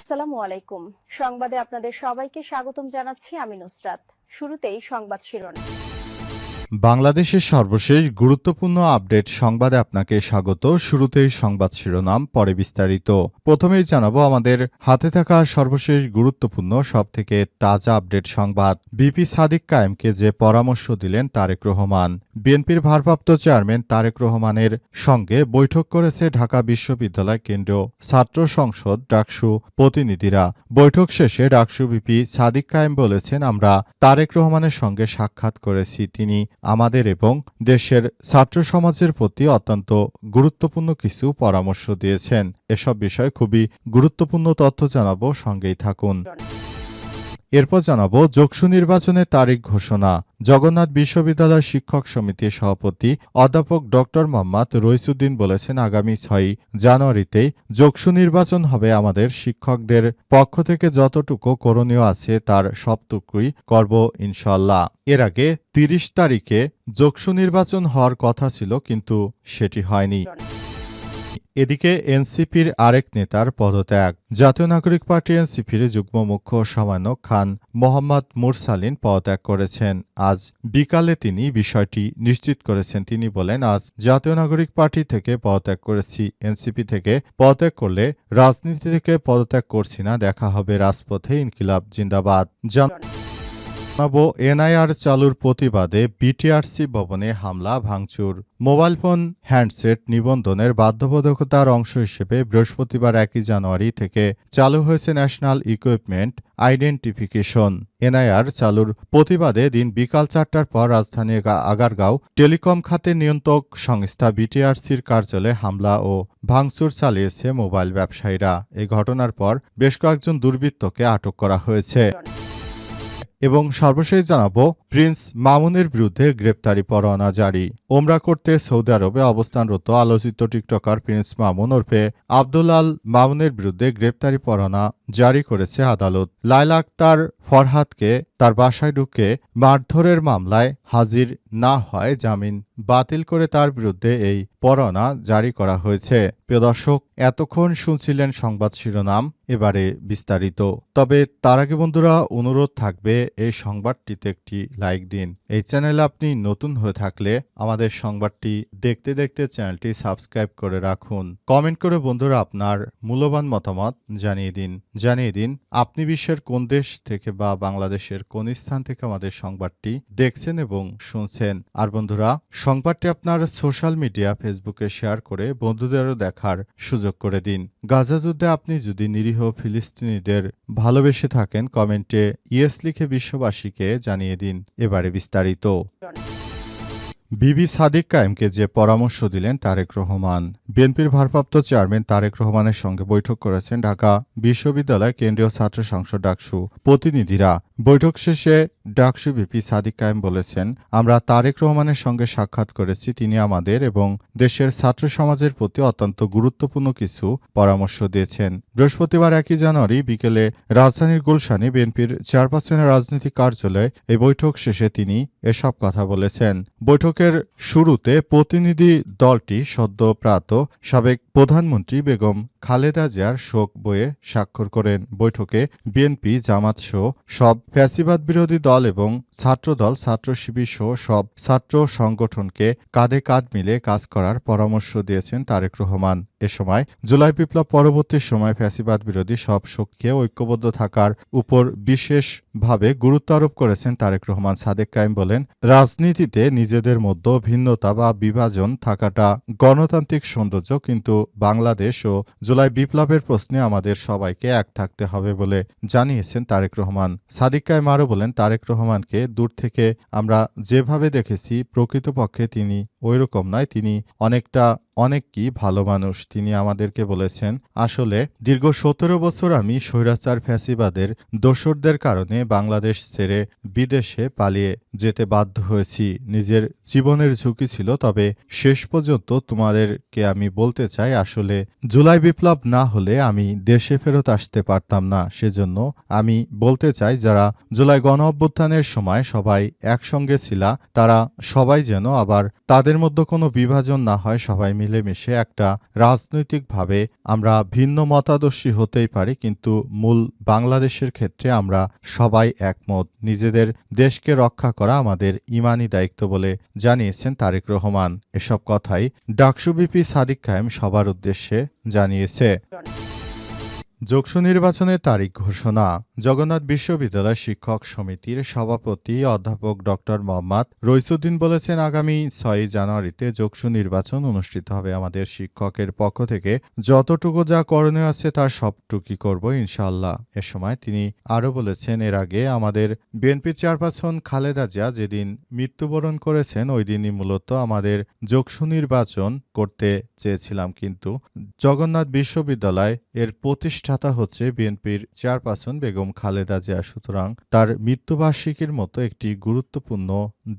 আসসালামু আলাইকুম। সংবাদে আপনাদের সবাইকে স্বাগতম জানাচ্ছি আমি নুসরাত। শুরুতেই সংবাদ শিরোনাম। বাংলাদেশের সর্বশেষ গুরুত্বপূর্ণ আপডেট সংবাদে আপনাকে স্বাগত। শুরুতেই সংবাদ শিরোনাম, পরে বিস্তারিত। প্রথমেই জানাবো আমাদের হাতে থাকা সর্বশেষ গুরুত্বপূর্ণ সবথেকে তাজা আপডেট সংবাদ। বিপি সাদিক কায়েমকে যে পরামর্শ দিলেন তারেক রহমান। বিএনপির ভারপ্রাপ্ত চেয়ারম্যান তারেক রহমানের সঙ্গে বৈঠক করেছে ঢাকা বিশ্ববিদ্যালয় কেন্দ্রীয় ছাত্র সংসদ ডাকসু প্রতিনিধিরা। বৈঠক শেষে ডাকসু বিপি সাদিক কায়েম বলেছেন, আমরা তারেক রহমানের সঙ্গে সাক্ষাৎ করেছি। তিনি আমাদের এবং দেশের ছাত্র সমাজের প্রতি অত্যন্ত গুরুত্বপূর্ণ কিছু পরামর্শ দিয়েছেন। এসব বিষয়ে খুবই গুরুত্বপূর্ণ তথ্য জানাবো, সঙ্গেই থাকুন। এরপর জানাবো যোগসু নির্বাচনের তারিখ ঘোষণা। জগন্নাথ বিশ্ববিদ্যালয় শিক্ষক সমিতির সভাপতি অধ্যাপক ড মোহাম্মদ রইসুদ্দিন বলেছেন, আগামী ৬ জানুয়ারিতেই যোগসু নির্বাচন হবে। আমাদের শিক্ষকদের পক্ষ থেকে যতটুকু করণীয় আছে তার সবটুকুই করব ইনশাল্লাহ। এর আগে ৩০ তারিখে যোগসু নির্বাচন হওয়ার কথা ছিল, কিন্তু সেটি হয়নি। এদিকে এনসিপির আরেক নেতার পদত্যাগ। জাতীয় নাগরিক পার্টি এনসিপির যুগ্ম মুখ্য সমন্বয়ক খান মোহাম্মদ মুরসালিন পদত্যাগ করেছেন। আজ বিকালে তিনি বিষয়টি নিশ্চিত করেছেন। তিনি বলেন, আজ জাতীয় নাগরিক পার্টি থেকে পদত্যাগ করেছি। এনসিপি থেকে পদত্যাগ করলে রাজনীতি থেকে পদত্যাগ করছি না। দেখা হবে রাজপথে। ইনকিলাব জিন্দাবাদ। জানাবো এনআইআর চালুর প্রতিবাদে বিটিআরসি ভবনে হামলা ভাঙচুর। মোবাইল ফোন হ্যান্ডসেট নিবন্ধনের বাধ্যবাধকতার অংশ হিসেবে বৃহস্পতিবার ১ জানুয়ারি থেকে চালু হয়েছে ন্যাশনাল ইকুইপমেন্ট আইডেন্টিফিকেশন। এনআইআর চালুর প্রতিবাদে দিন বিকাল ৪টার পর রাজধানী আগারগাঁও টেলিকম খাতের নিয়ন্ত্রক সংস্থা বিটিআরসির কার্যালয়ে হামলা ও ভাঙচুর চালিয়েছে মোবাইল ব্যবসায়ীরা। এই ঘটনার পর বেশ কয়েকজন দুর্বৃত্তকে আটক করা হয়েছে। এবং সর্বশেষ জানাবো প্রিন্স মামুনের বিরুদ্ধে গ্রেপ্তারি পরোয়ানা জারি। ওমরা করতে সৌদি আরবে অবস্থানরত আলোচিত টিকটকার প্রিন্স মামুন ওরফে আব্দুল আল মামুনের বিরুদ্ধে গ্রেপ্তারি পরোয়ানা জারি করেছে আদালত। লায়লা আক্তার ফরহাদকে তার বাসায় ঢুকে মারধরের মামলায় হাজির না হয় জামিন বাতিল করে তার বিরুদ্ধে এই পরোয়ানা জারি করা হয়েছে। প্রিয় দর্শক, এতক্ষণ শুনছিলেন সংবাদ শিরোনাম, এবারে বিস্তারিত। তবে তার আগে বন্ধুরা, অনুরোধ থাকবে এই সংবাদটিতে একটি লাইক দিন। এই চ্যানেলে আপনি নতুন হয়ে থাকলে আমাদের সংবাদটি দেখতে দেখতে চ্যানেলটি সাবস্ক্রাইব করে রাখুন। কমেন্ট করে বন্ধুরা আপনার মূল্যবান মতামত জানিয়ে দিন আপনি বিশ্বের কোন দেশ থেকে বা বাংলাদেশের কোন স্থান থেকে আমাদের সংবাদটি দেখছেন এবং শুনছেন। আর বন্ধুরা, সংবাদটি আপনার সোশ্যাল মিডিয়া ফেসবুকে শেয়ার করে বন্ধুদেরও দেখার সুযোগ করে দিন। গাজা যুদ্ধে আপনি যদি নিরীহ ফিলিস্তিনিদের ভালোবেসে থাকেন, কমেন্টে ইয়েস লিখে বিশ্ববাসীকে জানিয়ে দিন। এবারে বিস্তারিত। বিবি সাদিক কায়েমকে যে পরামর্শ দিলেন তারেক রহমান। বিএনপির ভারপ্রাপ্ত চেয়ারম্যান তারেক রহমানের সঙ্গে বৈঠক করেছেন ঢাকা বিশ্ববিদ্যালয় কেন্দ্রীয় ছাত্র সংসদ ডাকসু প্রতিনিধিরা। বৈঠক শেষে ডাকসু বিপি সাদিক কায়েম বলেছেন, আমরা তারেক রহমানের সঙ্গে সাক্ষাৎ করেছি। তিনি আমাদের এবং দেশের ছাত্র সমাজের প্রতি অত্যন্ত গুরুত্বপূর্ণ কিছু পরামর্শ দিয়েছেন। বৃহস্পতিবার ১ জানুয়ারি বিকেলে রাজধানীর গুলশানে বিএনপির চেয়ারপারসনের রাজনৈতিক কার্যালয়ে এই বৈঠক শেষে তিনি এসব কথা বলেছেন। বৈঠকের শুরুতে প্রতিনিধি দলটি সদ্যপ্রাত সাবেক প্রধানমন্ত্রী বেগম খালেদা জিয়ার শোক বইয়ে স্বাক্ষর করেন। বৈঠকে বিএনপি, জামাত সহ সব ফ্যাসিবাদ বিরোধী দল এবং ছাত্রদল, ছাত্র শিবির সহ সব ছাত্র সংগঠনকে কাঁধে কাঁধ মিলে কাজ করার পরামর্শ দিয়েছেন তারেক রহমান। এ সময় জুলাই বিপ্লব পরবর্তী সময় ফ্যাসিবাদ বিরোধী সব শক্তিকে ঐক্যবদ্ধ থাকার উপর বিশেষভাবে গুরুত্ব আরোপ করেছেন তারেক রহমান। সাদেক কায়েম বলেন, রাজনীতিতে নিজেদের মধ্যে ভিন্নতা বা বিভাজন থাকাটা গণতান্ত্রিক সৌন্দর্য, কিন্তু বাংলাদেশ ও জুলাই বিপ্লবের প্রশ্নে আমাদের সবাইকে এক থাকতে হবে বলে জানিয়েছেন তারেক রহমান। সাদিক কায়েম আরও বলেন, তারেক রহমানকে দূর থেকে আমরা যেভাবে দেখেছি প্রকৃতপক্ষে তিনি ওইরকম নয়। তিনি অনেক কি ভালো মানুষ। তিনি আমাদেরকে বলেছেন, আসলে দীর্ঘ ১৭ বছর আমি স্বৈরাচার ফ্যাসিবাদের দোসরদের কারণে বাংলাদেশ ছেড়ে বিদেশে পালিয়ে যেতে বাধ্য হয়েছি। নিজের জীবনের ঝুঁকি ছিল, তবে শেষ পর্যন্ত তোমাদেরকে আমি বলতে চাই, আসলে জুলাই বিপ্লব না হলে আমি দেশে ফেরত আসতে পারতাম না। সেজন্য আমি বলতে চাই, যারা জুলাই গণ অভ্যুত্থানের সময় সবাই একসঙ্গে ছিল, তারা সবাই যেন আবার তাদের মধ্যে কোনো বিভাজন না হয়, সবাই মিলে মিলেমিশে একটা রাজনৈতিকভাবে আমরা ভিন্ন মতাদর্শী হতেই পারি, কিন্তু মূল বাংলাদেশের ক্ষেত্রে আমরা সবাই একমত। নিজেদের দেশকে রক্ষা করা আমাদের ইমানি দায়িত্ব বলে জানিয়েছেন তারেক রহমান। এসব কথাই ডাকসু ভিপি সাদিক কায়েম সবার উদ্দেশ্যে জানিয়েছে। যোগসু নির্বাচনের তারিখ ঘোষণা। জগন্নাথ বিশ্ববিদ্যালয় শিক্ষক সমিতির সভাপতি অধ্যাপক ডক্টর মোহাম্মদ রইসুদ্দিন বলেছেন, আগামী ৬ জানুয়ারিতে যোগসু নির্বাচন অনুষ্ঠিত হবে। আমাদের শিক্ষকের পক্ষ থেকে যতটুকু যা করণীয় আছে তার সবটুকুই করব ইনশাআল্লাহ। এ সময় তিনি আরও বলেছেন, এর আগে আমাদের বিএনপি চেয়ারপারসন খালেদা জিয়া যেদিন মৃত্যুবরণ করেছেন ওই দিনই মূলত আমাদের যোগসু নির্বাচন করতে চেয়েছিলাম, কিন্তু জগন্নাথ বিশ্ববিদ্যালয় এর প্রতিষ্ঠাতা হচ্ছে বিএনপির চেয়ারপারসন বেগম খালেদা জিয়া। সুতরাং তার মৃত্যুবার্ষিকীর মতো একটি গুরুত্বপূর্ণ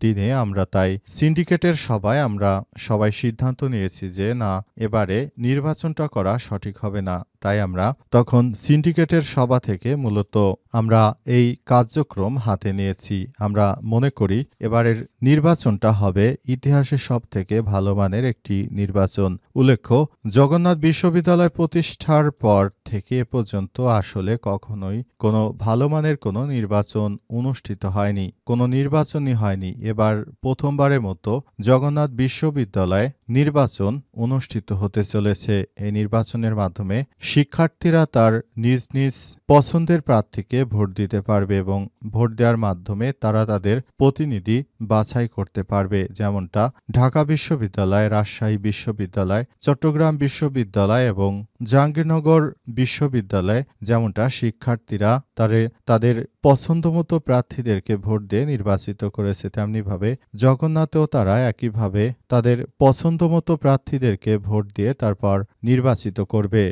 দিনে আমরা তাই সিন্ডিকেটের সভায় আমরা সবাই সিদ্ধান্ত নিয়েছি যে না, এবারে নির্বাচনটা করা সঠিক হবে না। তাই আমরা তখন সিন্ডিকেটের সভা থেকে মূলত আমরা এই কার্যক্রম হাতে নিয়েছি। আমরা মনে করি এবারের নির্বাচনটা হবে ইতিহাসের সবথেকে ভালো মানের একটি নির্বাচন। উল্লেখ্য, জগন্নাথ বিশ্ববিদ্যালয় প্রতিষ্ঠার পর থেকে এ পর্যন্ত আসলে কখনোই কোনো ভালো মানের কোনো নির্বাচন অনুষ্ঠিত হয়নি, কোনো নির্বাচনই হয়নি। এবার প্রথমবারের মতো জগন্নাথ বিশ্ববিদ্যালয়ে নির্বাচন অনুষ্ঠিত হতে চলেছে। এই নির্বাচনের মাধ্যমে শিক্ষার্থীরা তার নিজ নিজ পছন্দের প্রার্থীকে ভোট দিতে পারবে এবং ভোট দেওয়ার মাধ্যমে তারা তাদের প্রতিনিধি বাছাই করতে পারবে। যেমনটা ঢাকা বিশ্ববিদ্যালয়, রাজশাহী বিশ্ববিদ্যালয়, চট্টগ্রাম বিশ্ববিদ্যালয় এবং জাহাঙ্গীরনগর বিশ্ববিদ্যালয় যেমনটা শিক্ষার্থীরা তাদের পছন্দমতো প্রার্থীদেরকে ভোট দিয়ে নির্বাচিত করেছে, তেমনিভাবে জগন্নাথেও তারা একইভাবে তাদের পছন্দমতো প্রার্থীদেরকে ভোট দিয়ে তারপর নির্বাচিত করবে।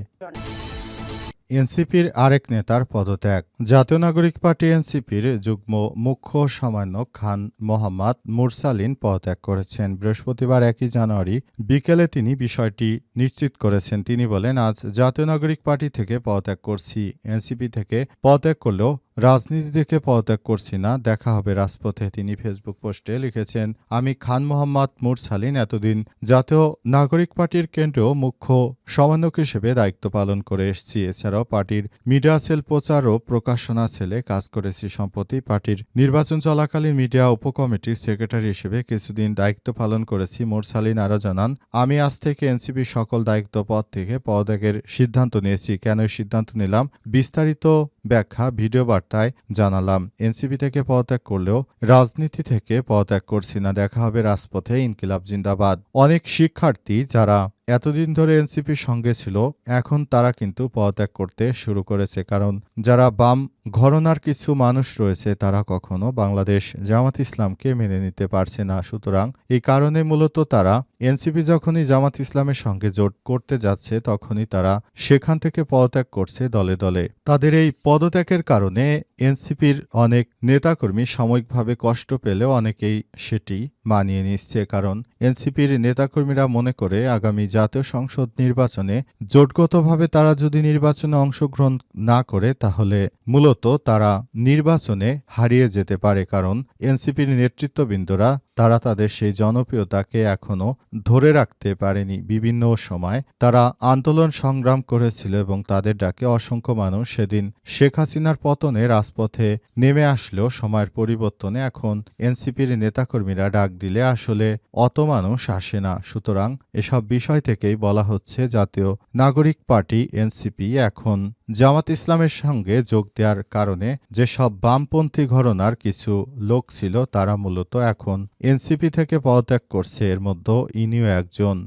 এনসিপির আরেক নেতার পদত্যাগ। জাতীয় নাগরিক পার্টি এনসিপির যুগ্ম মুখ্য সমন্বয়ক খান মোহাম্মদ মুরসালিন পদত্যাগ করেছেন। বৃহস্পতিবার ১ জানুয়ারি বিকেলে তিনি বিষয়টি নিশ্চিত করেছেন। তিনি বলেন, আজ জাতীয় নাগরিক পার্টি থেকে পদত্যাগ করছি। এনসিপি থেকে পদত্যাগ করলেও রাজনীতি থেকে পদত্যাগ করছি না, দেখা হবে রাজপথে। তিনি ফেসবুক পোস্টে লিখেছেন, আমি খান মোহাম্মদ মুরসালিন এতদিন জাতীয় নাগরিক পার্টির কেন্দ্রীয় মুখ্য সমন্বয়ক হিসেবে দায়িত্ব পালন করে এসেছি। এছাড়াও পার্টির মিডিয়া সেল, প্রচার ও প্রকাশনা সেলে কাজ করেছি। সম্প্রতি পার্টির নির্বাচন চলাকালীন মিডিয়া উপকমিটির সেক্রেটারি হিসেবে কিছুদিন দায়িত্ব পালন করেছি। মুরসালিন আরও জানান, আমি আজ থেকে এনসিপির সকল দায়িত্ব পদ থেকে পদত্যাগের সিদ্ধান্ত নিয়েছি। কেন এই সিদ্ধান্ত নিলাম বিস্তারিত ব্যাখ্যা ভিডিও বার্তায় জানালাম। এনসিপি থেকে পদত্যাগ করলেও রাজনীতি থেকে পদত্যাগ করছি না, দেখা হবে রাজপথে। ইনকিলাব জিন্দাবাদ। অনেক শিক্ষার্থী যারা এতদিন ধরে এনসিপির সঙ্গে ছিল এখন তারা কিন্তু পদত্যাগ করতে শুরু করেছে, কারণ যারা বাম ঘরানার কিছু মানুষ রয়েছে তারা কখনো বাংলাদেশ জামাত ইসলামকে মেনে নিতে পারছে না। সুতরাং এই কারণে মূলত তারা এনসিপি যখনই জামাত ইসলামের সঙ্গে জোট করতে যাচ্ছে তখনই তারা সেখান থেকে পদত্যাগ করছে দলে দলে। তাদের এই পদত্যাগের কারণে এনসিপির অনেক নেতাকর্মী সাময়িকভাবে কষ্ট পেলেও অনেকেই সেটি মানিয়ে নিচ্ছে, কারণ এনসিপির নেতাকর্মীরা মনে করে আগামী জাতীয় সংসদ নির্বাচনে জোটগতভাবে তারা যদি নির্বাচনে অংশগ্রহণ না করে তাহলে মূলত তারা নির্বাচনে হারিয়ে যেতে পারে, কারণ এনসিপির নেতৃত্ববৃন্দরা তারা তাদের সেই জনপ্রিয়তাকে এখনো ধরে রাখতে পারেনি। বিভিন্ন সময় তারা আন্দোলন সংগ্রাম করেছিল এবং তাদের ডাকে অসংখ্য মানুষ সেদিন শেখ হাসিনার পতনে রাজপথে নেমে আসলেও সময়ের পরিবর্তনে এখন এনসিপির নেতাকর্মীরা ডাক দিলে আসলে অত মানুষ আসে না। সুতরাং এসব বিষয় থেকেই বলা হচ্ছে জাতীয় নাগরিক পার্টি এনসিপি এখন জামাত ইসলামের সঙ্গে যোগ দেওয়ার কারণে যেসব বামপন্থী ঘরানার কিছু লোক ছিল তারা মূলত এখন এনসিপি থেকে পদত্যাগ করছে। এর মধ্যে ইনিও একজন।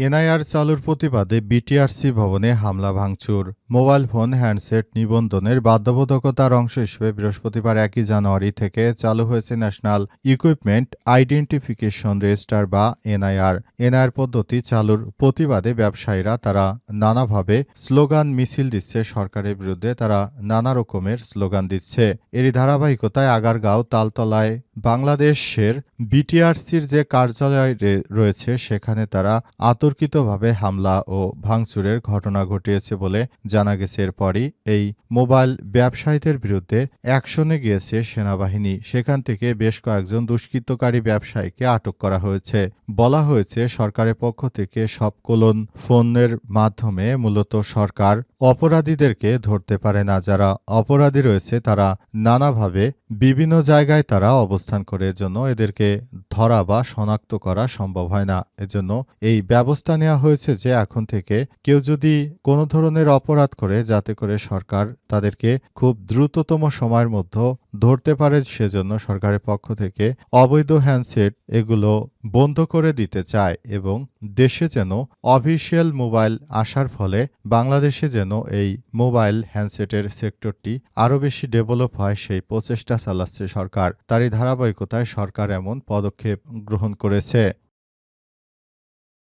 এনআইআর চালুর প্রতিবাদে বিটিআরসি ভবনে হামলা ভাঙচুর। মোবাইল ফোন, হ্যান্ডসেট নিবন্ধনের বাধ্যবাধকতার অংশ হিসেবে বৃহস্পতিবার ১ জানুয়ারি থেকে চালু হয়েছে ন্যাশনাল ইকুইপমেন্ট আইডেন্টিফিকেশন রেজিস্টার বা এনআইআর। এনআইআর পদ্ধতি চালুর প্রতিবাদে ব্যবসায়ীরা তারা নানাভাবে স্লোগান মিছিল দিচ্ছে। সরকারের বিরুদ্ধে তারা নানা রকমের স্লোগান দিচ্ছে। এরই ধারাবাহিকতায় আগারগাঁও, তালতলায় বাংলাদেশের বিটিআরসির যে কার্যালয় রয়েছে সেখানে তারা অতর্কিতভাবে হামলা ও ভাঙচুরের ঘটনা ঘটিয়েছে বলে জানা গেছে। এরপরই এই মোবাইল ব্যবসায়ীদের বিরুদ্ধে অ্যাকশনে গিয়েছে সেনাবাহিনী। সেখান থেকে বেশ কয়েকজন দুষ্কৃতকারী ব্যবসায়ীকে আটক করা হয়েছে। বলা হয়েছে সরকারের পক্ষ থেকে সবকলন ফোনের মাধ্যমে মূলত সরকার অপরাধীদেরকে ধরতে পারে না। যারা অপরাধী রয়েছে তারা নানাভাবে বিভিন্ন জায়গায় তারা অবস্থান করে, এজন্য এদেরকে ধরা বা শনাক্ত করা সম্ভব হয় না। এজন্য এই ব্যবস্থা নেওয়া হয়েছে যে এখন থেকে কেউ যদি কোনো ধরনের অপরাধ করে যাতে করে সরকার তাদেরকে খুব দ্রুততম সময়ের মধ্যে ধরতে পারে, সেজন্য সরকারের পক্ষ থেকে অবৈধ হ্যান্ডসেট এগুলো বন্ধ করে দিতে চায় এবং দেশে যেন অফিসিয়াল মোবাইল আসার ফলে বাংলাদেশে যেন এই মোবাইল হ্যান্ডসেটের সেক্টরটি আরও বেশি ডেভেলপ হয় সেই প্রচেষ্টা চালাচ্ছে সরকার। তারই ধারাবাহিকতায় সরকার এমন পদক্ষেপ গ্রহণ করেছে।